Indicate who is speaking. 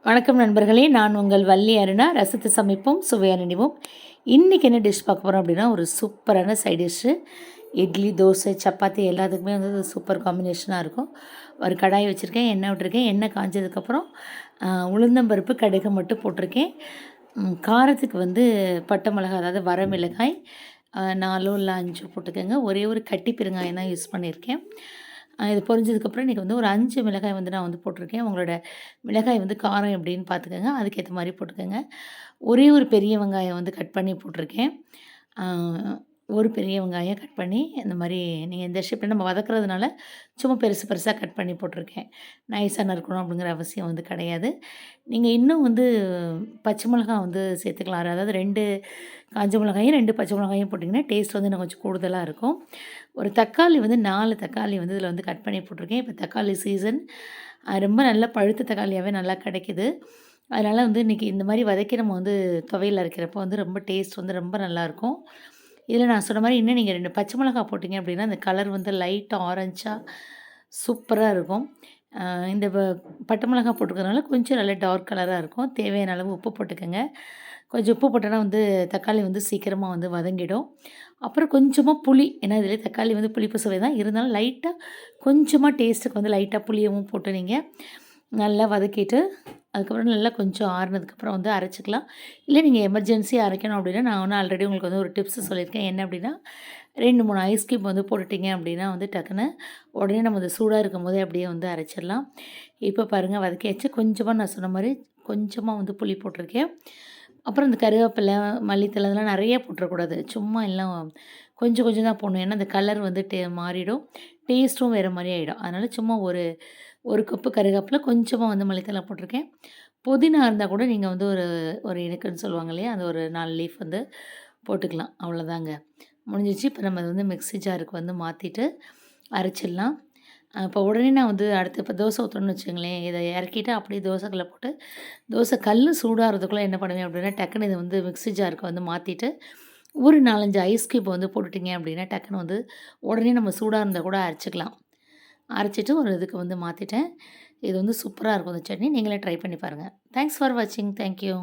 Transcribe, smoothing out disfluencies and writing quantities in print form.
Speaker 1: வணக்கம் நண்பர்களே, நான் உங்கள் வள்ளி அருணா. ரசித்து சமைப்போம், சுவையாக நினைவோம். இன்றைக்கி என்ன டிஷ் பார்க்க போகிறோம் அப்படின்னா, ஒரு சூப்பரான சைட் டிஷ்ஷு. இட்லி, தோசை, சப்பாத்தி எல்லாத்துக்குமே வந்து சூப்பர் காம்பினேஷனாக இருக்கும். ஒரு கடாய் வச்சுருக்கேன், எண்ணெய் விட்டுருக்கேன். எண்ணெய் காஞ்சதுக்கப்புறம் உளுந்தம்பருப்பு, கடுகு மட்டும் போட்டிருக்கேன். காரத்துக்கு வந்து பட்டை மிளகாய், அதாவது வரமிளகாய் 4 இல்லை 5 போட்டுக்கோங்க. ஒரே ஒரு கட்டி பெருங்காயம் தான் யூஸ் பண்ணியிருக்கேன். இது பொரிஞ்சதுக்கப்புறம் இன்றைக்கி வந்து ஒரு 5 மிளகாய் வந்து நான் வந்து போட்டிருக்கேன். உங்களோட மிளகாய் வந்து காரம் எப்படின்னு பார்த்துக்கோங்க, அதுக்கேற்ற மாதிரி போட்டுக்கோங்க. ஒரே ஒரு பெரிய வெங்காயம் வந்து கட் பண்ணி போட்டிருக்கேன். ஒரு பெரிய வெங்காயம் கட் பண்ணி இந்த மாதிரி நீங்கள் இந்த ஷேப்பில் நம்ம வதக்குறதுனால சும்மா பெருசு பெருசாக கட் பண்ணி போட்டிருக்கேன். நைஸாக நறுக்கணும் அப்படிங்கிற அவசியம் வந்து கிடையாது. நீங்கள் இன்னும் வந்து பச்சை மிளகாய் வந்து சேர்த்துக்கலாம். அதாவது 2 காஞ்ச மிளகாயும் 2 பச்சை மிளகாயும் போட்டிங்கன்னா டேஸ்ட் வந்து இன்னும் கொஞ்சம் கூடுதலாக இருக்கும். ஒரு தக்காளி வந்து 4 தக்காளி வந்து இதில் வந்து கட் பண்ணி போட்டிருக்கேன். இப்போ தக்காளி சீசன், ரொம்ப நல்லா பழுத்த தக்காளியாகவே நல்லா கிடைக்கிது. அதனால் வந்து இன்றைக்கி இந்த மாதிரி வதக்கி நம்ம வந்து துவையல் அரைக்கிறப்போ வந்து ரொம்ப டேஸ்ட் வந்து ரொம்ப நல்லாயிருக்கும். இதில் நான் சொன்ன மாதிரி இன்னும் நீங்கள் 2 பச்சை மிளகாய் போட்டிங்க அப்படின்னா அந்த கலர் வந்து லைட்டாக ஆரஞ்சாக சூப்பராக இருக்கும். இந்த பட்டை மிளகாய் போட்டுக்கிறதுனால கொஞ்சம் நல்லா டார்க் கலராக இருக்கும். தேவையான அளவு உப்பு போட்டுக்கோங்க. கொஞ்சம் உப்பு போட்டோன்னா வந்து தக்காளி வந்து சீக்கிரமாக வந்து வதங்கிடும். அப்புறம் கொஞ்சமாக புளி, ஏன்னா இதிலே தக்காளி வந்து புளிப்பு சுவை தான் இருந்தாலும் லைட்டாக கொஞ்சமாக டேஸ்ட்டுக்கு வந்து லைட்டாக புளியவும் போட்டு நீங்கள் நல்லா வதக்கிட்டு அதுக்கப்புறம் நல்லா கொஞ்சம் ஆறுனதுக்கப்புறம் வந்து அரைச்சிக்கலாம். இல்லை நீங்கள் எமர்ஜென்சியாக அரைக்கணும் அப்படின்னா நான் வந்து ஆல்ரெடி உங்களுக்கு வந்து ஒரு டிப்ஸ் சொல்லியிருக்கேன். என்ன அப்படின்னா 2, 3 ஐஸ் க்யூப் வந்து போட்டுட்டிங்க அப்படின்னா வந்து டக்குன்னு உடனே நம்ம அது சூடாக இருக்கும்போதே அப்படியே வந்து அரைச்சிடலாம். இப்போ பாருங்கள் வதக்கியாச்சு. கொஞ்சமாக நான் சொன்ன மாதிரி கொஞ்சமாக வந்து புளி போட்டிருக்கேன். அப்புறம் இந்த கருவேப்பிலை, மல்லித்தழை இதெல்லாம் நிறைய போட்டுறக்கூடாது. சும்மா எல்லாம் கொஞ்சம் கொஞ்சம் தான் போடணும். ஏன்னா அந்த கலர் வந்து மாறிடும், டேஸ்ட்டும் வேறு மாதிரி ஆகிடும். அதனால் சும்மா ஒரு கப்பு கருவேப்பிலை, கொஞ்சமாக வந்து மல்லித்தழை போட்டிருக்கேன். புதினா இருந்தால் கூட நீங்கள் வந்து ஒரு இனுக்குன்னு சொல்லுவாங்க இல்லையா, அந்த ஒரு 4 லீஃப் வந்து போட்டுக்கலாம். அவ்வளோதாங்க, முடிஞ்சிச்சு. இப்போ நம்ம வந்து மிக்ஸி ஜாருக்கு வந்து மாற்றிட்டு அரைச்சிடலாம். இப்போ உடனே நான் வந்து அடுத்து இப்போ தோசை ஊற்றணும்னு வச்சுங்களேன், இதை இறக்கிட்டு அப்படியே தோசைக்கல்ல போட்டு தோசை கல் சூடாகிறதுக்குள்ளே என்ன பண்ணுவேன் அப்படின்னா டக்குன்னு இதை வந்து மிக்ஸி ஜாருக்கு வந்து மாற்றிட்டு ஒரு 4, 5 ஐஸ் க்யூப் வந்து போட்டுட்டிங்க அப்படின்னா டக்குன்னு வந்து உடனே நம்ம சூடாக இருந்தால் கூட அரைச்சிக்கலாம். அரைச்சிட்டு ஒரு இதுக்கு வந்து மாற்றிட்டேன். இது வந்து சூப்பராக இருக்கும் இந்த சட்னி. நீங்களே ட்ரை பண்ணி பாருங்கள். தேங்க்ஸ் ஃபார் வாட்சிங். தேங்க்யூ.